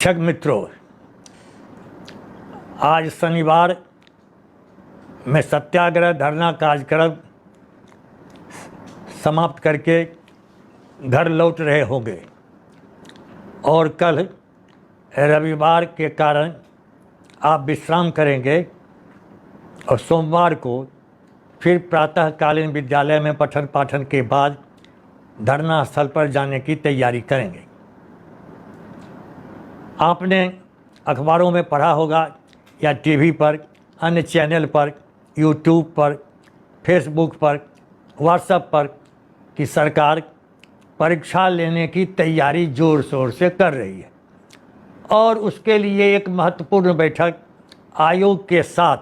शिक्षक मित्रों, आज शनिवार में सत्याग्रह धरना कार्यक्रम समाप्त करके घर लौट रहे होंगे और कल रविवार के कारण आप विश्राम करेंगे और सोमवार को फिर प्रातःकालीन विद्यालय में पठन पाठन के बाद धरना स्थल पर जाने की तैयारी करेंगे। आपने अखबारों में पढ़ा होगा या टीवी पर, अन्य चैनल पर, यूट्यूब पर, फेसबुक पर, व्हाट्सएप पर कि सरकार परीक्षा लेने की तैयारी ज़ोर शोर से कर रही है और उसके लिए एक महत्वपूर्ण बैठक आयोग के साथ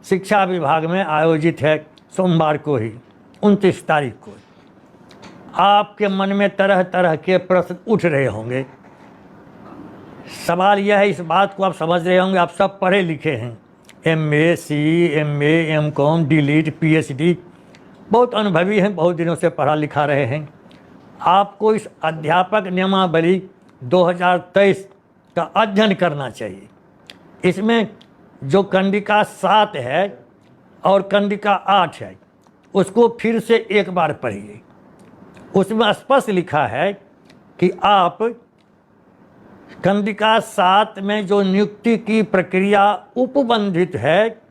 शिक्षा विभाग में आयोजित है सोमवार को ही 29 तारीख को। आपके मन में तरह तरह के प्रश्न उठ रहे होंगे। सवाल यह है, इस बात को आप समझ रहे होंगे, आप सब पढ़े लिखे हैं, MA, CE, MA, M.Com, DLED, PhD, बहुत अनुभवी हैं, बहुत दिनों से पढ़ा लिखा रहे हैं। आपको इस अध्यापक नियमावली 2023 का अध्ययन करना चाहिए। इसमें जो कंडिका 7 है और कंडिका 8 है उसको फिर से एक बार पढ़िए। उसमें स्पष्ट लिखा है कि आप कंडिका 7 में जो नियुक्ति की प्रक्रिया उपबंधित है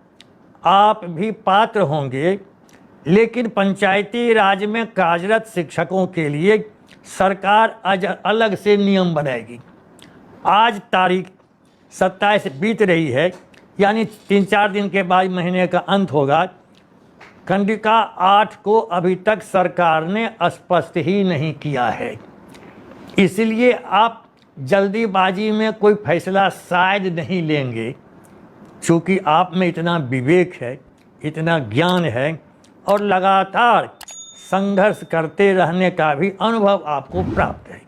आप भी पात्र होंगे, लेकिन पंचायती राज में कार्यरत शिक्षकों के लिए सरकार अलग से नियम बनाएगी। आज तारीख 27 बीत रही है, यानी 3-4 दिन के बाद महीने का अंत होगा। कंडिका 8 को अभी तक सरकार ने स्पष्ट ही नहीं किया है, इसलिए आप जल्दीबाजी में कोई फैसला शायद नहीं लेंगे। चूँकि आप में इतना विवेक है, इतना ज्ञान है और लगातार संघर्ष करते रहने का भी अनुभव आपको प्राप्त है।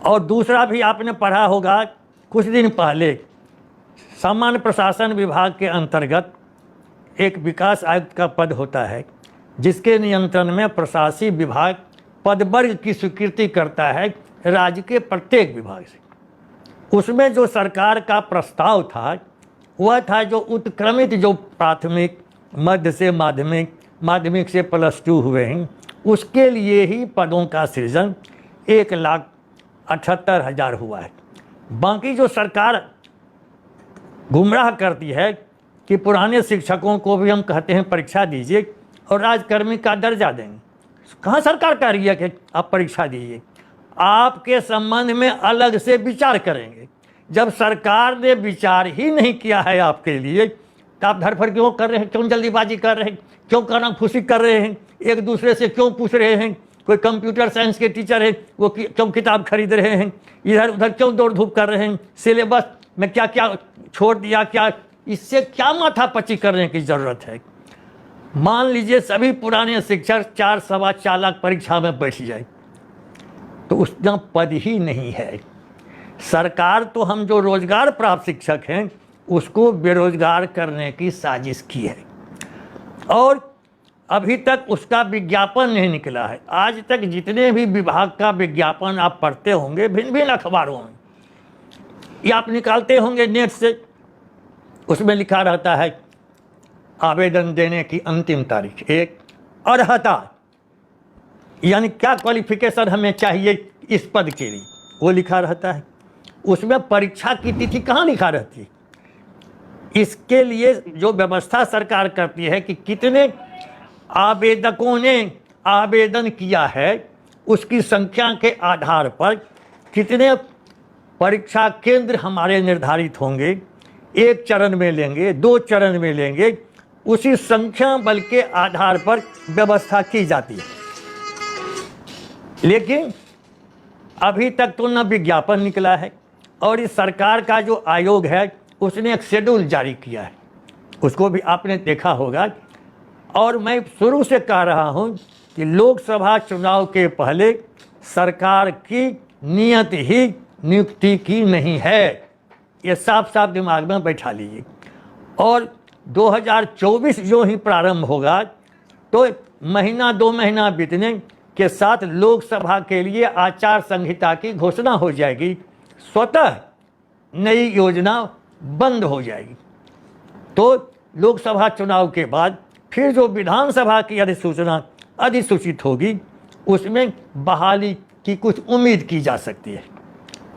और दूसरा भी आपने पढ़ा होगा, कुछ दिन पहले सामान्य प्रशासन विभाग के अंतर्गत एक विकास आयुक्त का पद होता है जिसके नियंत्रण में प्रशासनिक विभाग पदवर्ग की स्वीकृति करता है राज्य के प्रत्येक विभाग से। उसमें जो सरकार का प्रस्ताव था वह था जो उत्क्रमित जो प्राथमिक, मध्य से माध्यमिक, माध्यमिक से +2 हुए हैं उसके लिए ही पदों का सृजन 1,78,000 हुआ है। बाकी जो सरकार गुमराह करती है कि पुराने शिक्षकों को भी हम कहते हैं परीक्षा दीजिए और राजकर्मी का दर्जा देंगे। कहाँ सरकार कह रही है कि आप परीक्षा दीजिए? आपके संबंध में अलग से विचार करेंगे। जब सरकार ने विचार ही नहीं किया है आपके लिए तो आप धरफड़ क्यों कर रहे हैं, क्यों जल्दीबाजी कर रहे हैं, क्यों कानाफूसी कर रहे हैं, एक दूसरे से क्यों पूछ रहे हैं? कोई कंप्यूटर साइंस के टीचर है वो क्यों किताब खरीद रहे हैं, इधर उधर क्यों दौड़ धूप कर रहे हैं, सिलेबस में क्या क्या छोड़ दिया, क्या इससे क्या माथापच्ची करने की ज़रूरत है? मान लीजिए सभी पुराने शिक्षक 4-4.25 लाख परीक्षा में बैठ जाए तो उसका पद ही नहीं है। सरकार तो हम जो रोजगार प्राप्त शिक्षक हैं उसको बेरोजगार करने की साजिश की है और अभी तक उसका विज्ञापन नहीं निकला है। आज तक जितने भी विभाग का विज्ञापन आप पढ़ते होंगे भिन्न भिन्न अखबारों में या आप निकालते होंगे नेट से, उसमें लिखा रहता है आवेदन देने की अंतिम तारीख 1, अर्हता यानी क्या क्वालिफिकेशन हमें चाहिए इस पद के लिए वो लिखा रहता है। उसमें परीक्षा की तिथि कहाँ लिखा रहती है? इसके लिए जो व्यवस्था सरकार करती है कि कितने आवेदकों ने आवेदन किया है उसकी संख्या के आधार पर कितने परीक्षा केंद्र हमारे निर्धारित होंगे, 1 चरण में लेंगे, 2 चरण में लेंगे, उसी संख्या बल के आधार पर व्यवस्था की जाती है। लेकिन अभी तक तो न विज्ञापन निकला है और इस सरकार का जो आयोग है उसने एक शेड्यूल जारी किया है, उसको भी आपने देखा होगा। और मैं शुरू से कह रहा हूं कि लोकसभा चुनाव के पहले सरकार की नियत ही नियुक्ति की नहीं है, ये साफ साफ दिमाग में बैठा लीजिए। और 2024 जो ही प्रारंभ होगा तो महीना 2 महीना बीतने के साथ लोकसभा के लिए आचार संहिता की घोषणा हो जाएगी स्वतः नई योजना बंद हो जाएगी। तो लोकसभा चुनाव के बाद फिर जो विधानसभा की अधिसूचित होगी उसमें बहाली की कुछ उम्मीद की जा सकती है।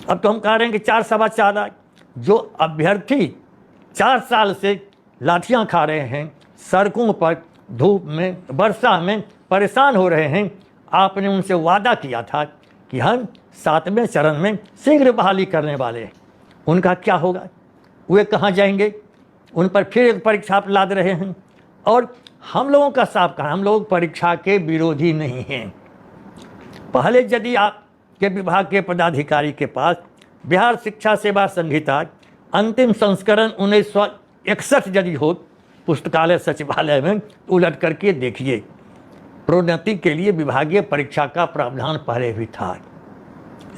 अब तो हम कह रहे हैं कि 4 जो अभ्यर्थी 4 साल से लाठियां खा रहे हैं, सड़कों पर धूप में वर्षा में परेशान हो रहे हैं, आपने उनसे वादा किया था कि हम 7वें चरण में शीघ्र बहाली करने वाले हैं। उनका क्या होगा? वे कहाँ जाएंगे? उन पर फिर एक परीक्षा आप लाद रहे हैं। और हम लोगों का साफ कहना, हम लोग परीक्षा के विरोधी नहीं हैं। पहले यदि आपके विभाग के पदाधिकारी के पास बिहार शिक्षा सेवा संहिता अंतिम संस्करण 1961 यदि हो पुस्तकालय सचिवालय में, उलट करके देखिए, प्रोन्नति के लिए विभागीय परीक्षा का प्रावधान पहले भी था।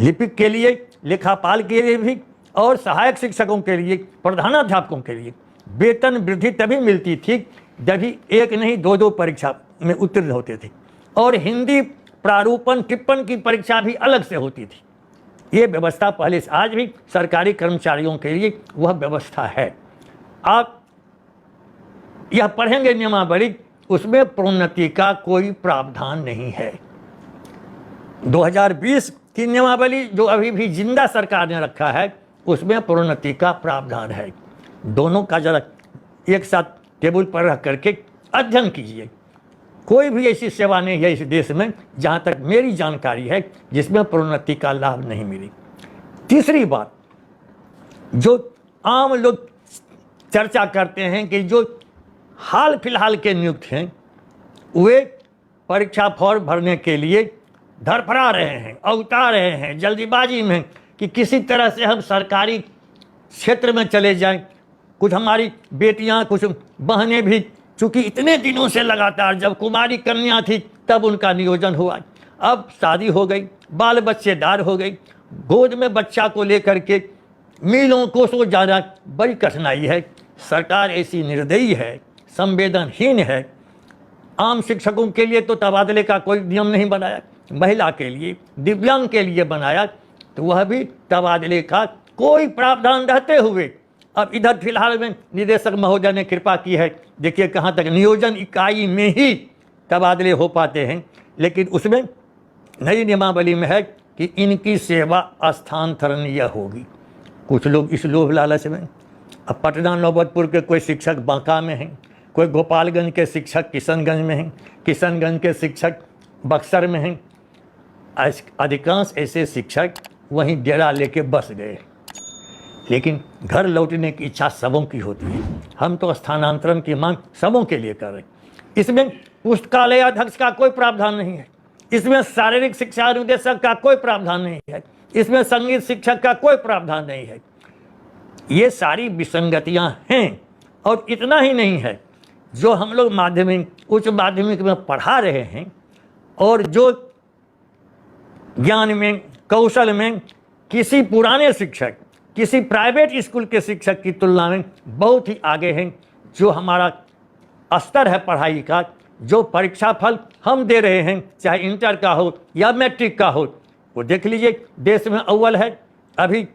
लिपिक के लिए, लेखापाल के लिए भी और सहायक शिक्षकों के लिए, प्रधानाध्यापकों के लिए वेतन वृद्धि तभी मिलती थी जब एक नहीं 2 परीक्षा में उत्तीर्ण होते थे। और हिंदी प्रारूपण टिप्पण की परीक्षा भी अलग से होती थी। ये व्यवस्था पहले से, आज भी सरकारी कर्मचारियों के लिए वह व्यवस्था है। आप यह पढ़ेंगे नियमावली, उसमें प्रोन्नति का कोई प्रावधान नहीं है। 2020 की नियमावली जो अभी भी जिंदा सरकार ने रखा है, उसमें प्रोन्नति का प्रावधान है। दोनों का जरा एक साथ टेबल पर रख करके अध्ययन कीजिए। कोई भी ऐसी सेवा नहीं है इस देश में, जहाँ तक मेरी जानकारी है, जिसमें प्रोन्नति का लाभ नहीं मिली। तीसरी बात, जो आम लोग चर्चा करते हैं कि जो हाल फिलहाल के नियुक्त हैं, वे परीक्षा फॉर्म भरने के लिए धड़फड़ा रहे हैं, अवता रहे हैं जल्दीबाजी में कि किसी तरह से हम सरकारी क्षेत्र में चले जाएं। कुछ हमारी बेटियां, कुछ बहनें भी, चूँकि इतने दिनों से लगातार, जब कुमारी कन्या थी तब उनका नियोजन हुआ, अब शादी हो गई, बाल बच्चेदार हो गई, गोद में बच्चा को लेकर के मीलों कोसों जाना बड़ी कठिनाई है। सरकार ऐसी निर्दयी है, संवेदनहीन है। आम शिक्षकों के लिए तो तबादले का कोई नियम नहीं बनाया, महिला के लिए, दिव्यांग के लिए बनाया, तो वह भी तबादले का कोई प्रावधान रहते हुए अब इधर फिलहाल में निदेशक महोदय ने कृपा की है, देखिए कहाँ तक नियोजन इकाई में ही तबादले हो पाते हैं। लेकिन उसमें नई नियमावली में है कि इनकी सेवा स्थानांतरणीय होगी। कुछ लोग इस लोभ लालच में, अब पटना नौबतपुर के कोई शिक्षक बांका में हैं, कोई गोपालगंज के शिक्षक किशनगंज में हैं, किशनगंज के शिक्षक बक्सर में हैं। अधिकांश ऐसे शिक्षक वहीं डेरा लेके बस गए, लेकिन घर लौटने की इच्छा सबों की होती है। हम तो स्थानांतरण की मांग सबों के लिए कर रहे हैं। इसमें पुस्तकालय अध्यक्ष का कोई प्रावधान नहीं है, इसमें शारीरिक शिक्षा निदेशक का कोई प्रावधान नहीं है, इसमें संगीत शिक्षक का कोई प्रावधान नहीं है। ये सारी विसंगतियां हैं। और इतना ही नहीं है, जो हम लोग माध्यमिक, उच्च माध्यमिक में पढ़ा रहे हैं और जो ज्ञान में, कौशल में किसी पुराने शिक्षक, किसी प्राइवेट स्कूल के शिक्षक की तुलना में बहुत ही आगे हैं। जो हमारा स्तर है पढ़ाई का, जो परीक्षा फल हम दे रहे हैं, चाहे इंटर का हो या मैट्रिक का हो, वो देख लीजिए, देश में अव्वल है। अभी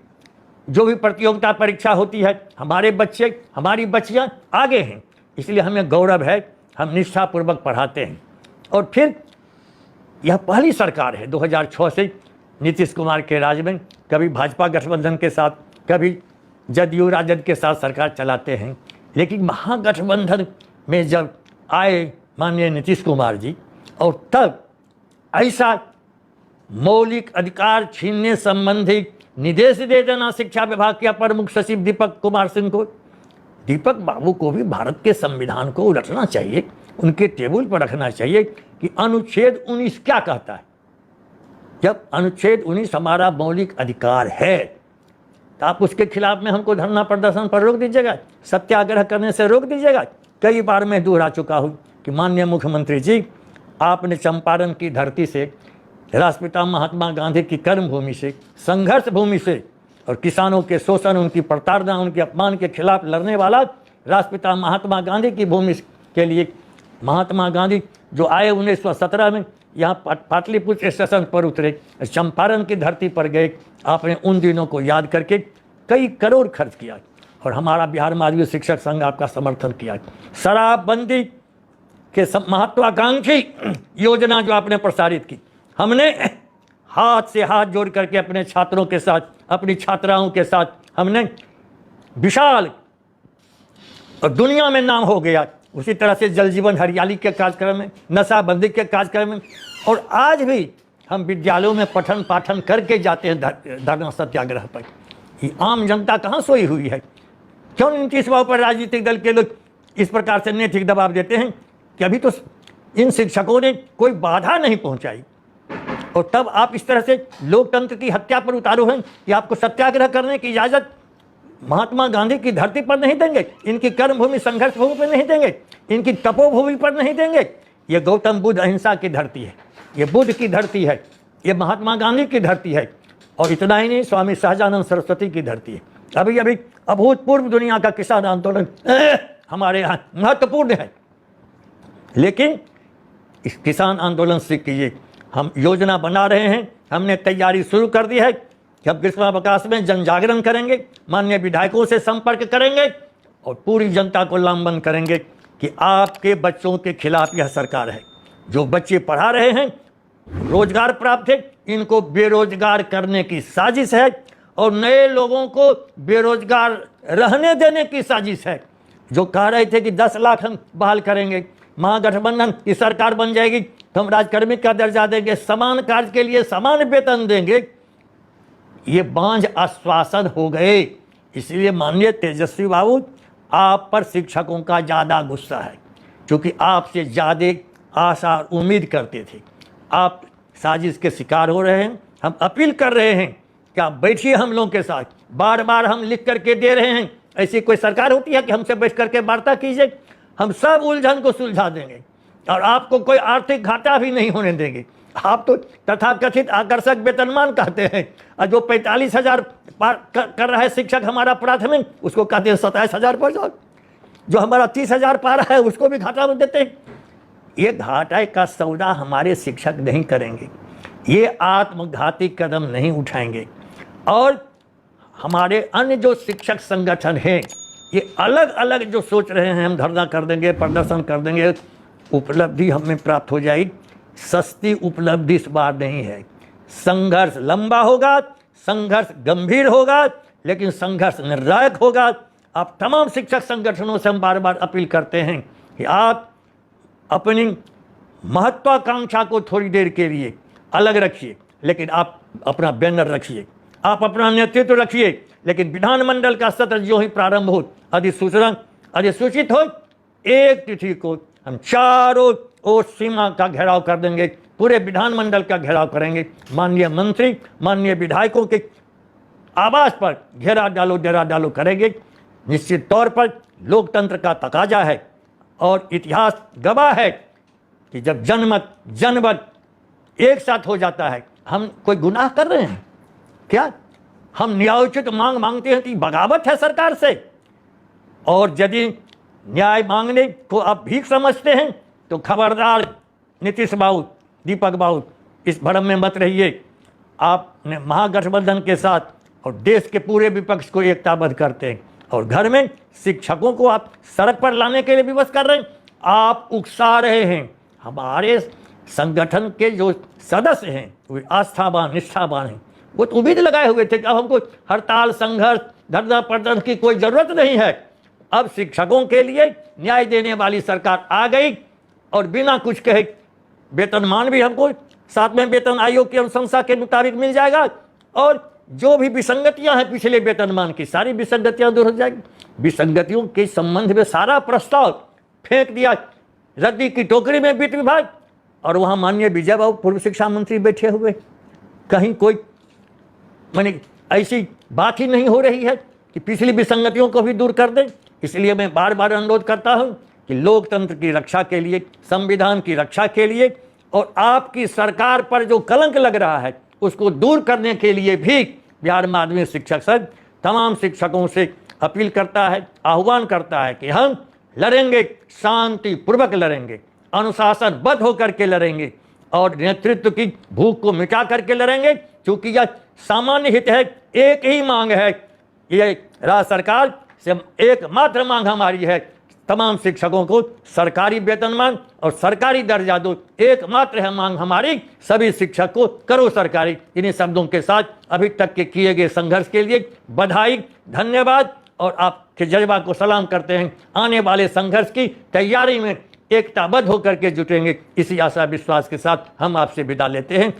जो भी प्रतियोगिता परीक्षा होती है, हमारे बच्चे, हमारी बच्चियां आगे हैं, इसलिए हमें गौरव है, हम निष्ठापूर्वक पढ़ाते हैं। और फिर यह पहली सरकार है 2006 से नीतीश कुमार के राज में, कभी भाजपा गठबंधन के साथ, कभी जदयू राजद के साथ सरकार चलाते हैं। लेकिन महागठबंधन में जब आए माननीय नीतीश कुमार जी, और तब ऐसा मौलिक अधिकार छीनने संबंधी निर्देश दे देना शिक्षा विभाग के अपर मुख्य सचिव दीपक कुमार सिंह को। दीपक बाबू को भी भारत के संविधान को उलटना चाहिए, उनके टेबल पर रखना चाहिए कि अनुच्छेद 19 क्या कहता है। जब अनुच्छेद 19 हमारा मौलिक अधिकार है, तो आप उसके खिलाफ में हमको धरना प्रदर्शन पर रोक दीजिएगा, सत्याग्रह करने से रोक दीजिएगा। कई बार मैं दोहरा चुका हूँ कि माननीय मुख्यमंत्री जी, आपने चंपारण की धरती से, राष्ट्रपिता महात्मा गांधी की कर्मभूमि से, संघर्ष भूमि से, और किसानों के शोषण, उनकी प्रताड़ना, उनके अपमान के खिलाफ लड़ने वाला राष्ट्रपिता महात्मा गांधी की भूमि के लिए, महात्मा गांधी जो आए 1917 में, यहाँ पाटलिपुत्र स्टेशन पर उतरे, चंपारण की धरती पर गए, आपने उन दिनों को याद करके कई करोड़ खर्च किया और हमारा बिहार माध्यमिक शिक्षक संघ आपका समर्थन किया। शराबबंदी के महत्वाकांक्षी योजना जो आपने प्रसारित की, हमने हाथ से हाथ जोड़ करके अपने छात्रों के साथ, अपनी छात्राओं के साथ हमने विशाल और दुनिया में नाम हो गया। उसी तरह से जल जीवन हरियाली के कार्यक्रम में, नशाबंदी के कार्यक्रम में, और आज भी हम विद्यालयों में पठन पाठन करके जाते हैं धरना सत्याग्रह पर। ये आम जनता कहाँ सोई हुई है? क्यों इन चीज़ों पर राजनीतिक दल के लोग इस प्रकार से नैतिक दबाव देते हैं कि अभी तो इन शिक्षकों ने कोई बाधा नहीं पहुंचाई, और तब आप इस तरह से लोकतंत्र की हत्या पर उतारू हैं कि आपको सत्याग्रह करने की इजाज़त महात्मा गांधी की धरती पर नहीं देंगे, इनकी कर्मभूमि संघर्ष भूमि पर नहीं देंगे, इनकी तपोभूमि पर नहीं देंगे। ये गौतम बुद्ध अहिंसा की धरती है, ये बुद्ध की धरती है, ये महात्मा गांधी की धरती है, और इतना ही नहीं, स्वामी सहजानंद सरस्वती की धरती है। अभी अभी अभूतपूर्व दुनिया का किसान आंदोलन हमारे यहाँ महत्वपूर्ण है, लेकिन इस किसान आंदोलन से कीजिए, हम योजना बना रहे हैं, हमने तैयारी शुरू कर दी है कि अब ग्रीष्मावकाश में जन जागरण करेंगे, माननीय विधायकों से संपर्क करेंगे और पूरी जनता को लामबंद करेंगे कि आपके बच्चों के खिलाफ यह सरकार है। जो बच्चे पढ़ा रहे हैं, रोजगार प्राप्त है, इनको बेरोजगार करने की साजिश है और नए लोगों को बेरोजगार रहने देने की साजिश है। जो कह रहे थे कि 10 लाख हम बहाल करेंगे, महागठबंधन की सरकार बन जाएगी तो हम राजकर्मी का दर्जा देंगे, समान कार्य के लिए समान वेतन देंगे, ये बांझ आश्वासन हो गए। इसलिए माननीय तेजस्वी बाबू, आप पर शिक्षकों का ज़्यादा गुस्सा है, क्योंकि आपसे ज़्यादा आशा और उम्मीद करते थे। आप साजिश के शिकार हो रहे हैं। हम अपील कर रहे हैं कि आप बैठिए हम लोगों के साथ, बार बार हम लिख करके दे रहे हैं। ऐसी कोई सरकार होती है कि हमसे बैठ करके वार्ता कीजिए? हम सब उलझन को सुलझा देंगे और आपको कोई आर्थिक घाटा भी नहीं होने देंगे। आप तो तथाकथित आकर्षक वेतनमान कहते हैं, और जो 45,000 कर रहा है शिक्षक हमारा प्राथमिक, उसको कहते हैं 27,000 पर जाओ। जो हमारा 30,000 पा रहा है उसको भी घाटा में देते हैं। ये घाटे का सौदा हमारे शिक्षक नहीं करेंगे, ये आत्मघाती कदम नहीं उठाएंगे। और हमारे अन्य जो शिक्षक संगठन हैं, ये अलग अलग जो सोच रहे हैं हम धरना कर देंगे, प्रदर्शन कर देंगे, उपलब्धि हमें प्राप्त हो जाएगी। सस्ती उपलब्धि इस बार नहीं है। संघर्ष लंबा होगा, संघर्ष गंभीर होगा, लेकिन संघर्ष निर्णायक होगा। आप तमाम शिक्षक संगठनों से हम बार बार अपील करते हैं कि आप अपनी महत्वाकांक्षा को थोड़ी देर के लिए अलग रखिए, लेकिन आप अपना बैनर रखिए, आप अपना नेतृत्व रखिए, लेकिन विधानमंडल का सत्र जो ही प्रारंभ हो, अधिसूचित हो, 1 तिथि को हम चारों ओर सीमा का घेराव कर देंगे, पूरे विधानमंडल का घेराव करेंगे। माननीय मंत्री, माननीय विधायकों के आवास पर घेरा डालो, डेरा डालो करेंगे। निश्चित तौर पर लोकतंत्र का तकाजा है और इतिहास गवाह है कि जब जनमत जनमत एक साथ हो जाता है। हम कोई गुनाह कर रहे हैं क्या? हम न्यायोचित मांग मांगते हैं कि बगावत है सरकार से, और यदि न्याय मांगने को आप भीख समझते हैं तो खबरदार नीतीश बाबू, दीपक बाबू, इस भ्रम में मत रहिए। आपने महागठबंधन के साथ और देश के पूरे विपक्ष को एकताबद्ध करते हैं, और घर में शिक्षकों को आप सड़क पर लाने के लिए विवश कर रहे हैं। आप उकसा रहे हैं। हमारे संगठन के जो सदस्य हैं वे आस्थावान, निष्ठावान हैं। वो तो उम्मीद लगाए हुए थे कि अब हमको हड़ताल, संघर्ष, धरना प्रदर्शन की कोई ज़रूरत नहीं है। अब शिक्षकों के लिए न्याय देने वाली सरकार आ गई, और बिना कुछ कहे वेतनमान भी हमको 7वें वेतन आयोग की अनुशंसा के मुताबिक मिल जाएगा, और जो भी विसंगतियां हैं पिछले वेतनमान की, सारी विसंगतियां दूर हो जाएगी। विसंगतियों के संबंध में सारा प्रस्ताव फेंक दिया रद्दी की टोकरी में वित्त विभाग, और वहाँ माननीय विजय बाबू पूर्व शिक्षा मंत्री बैठे हुए। कहीं कोई माने ऐसी बात ही नहीं हो रही है कि पिछली विसंगतियों को भी दूर कर दें। इसलिए मैं बार बार अनुरोध करता हूं कि लोकतंत्र की रक्षा के लिए, संविधान की रक्षा के लिए, और आपकी सरकार पर जो कलंक लग रहा है उसको दूर करने के लिए भी बिहार माध्यमिक शिक्षक संघ तमाम शिक्षकों से अपील करता है, आह्वान करता है कि हम लड़ेंगे, शांतिपूर्वक लड़ेंगे, अनुशासनबद्ध होकर के लड़ेंगे, और नेतृत्व की भूख को मिटा करके लड़ेंगे, क्योंकि यह सामान्य हित है। एक ही मांग है, ये राज्य सरकार से एकमात्र मांग हमारी है, तमाम शिक्षकों को सरकारी वेतनमान और सरकारी दर्जा दो, एकमात्र है मांग हमारी। सभी शिक्षक को करो सरकारी। इन्हीं शब्दों के साथ अभी तक के किए गए संघर्ष के लिए बधाई, धन्यवाद और आपके जज्बा को सलाम करते हैं। आने वाले संघर्ष की तैयारी में एकताबद्ध होकर के जुटेंगे, इसी आशा विश्वास के साथ हम आपसे विदा लेते हैं।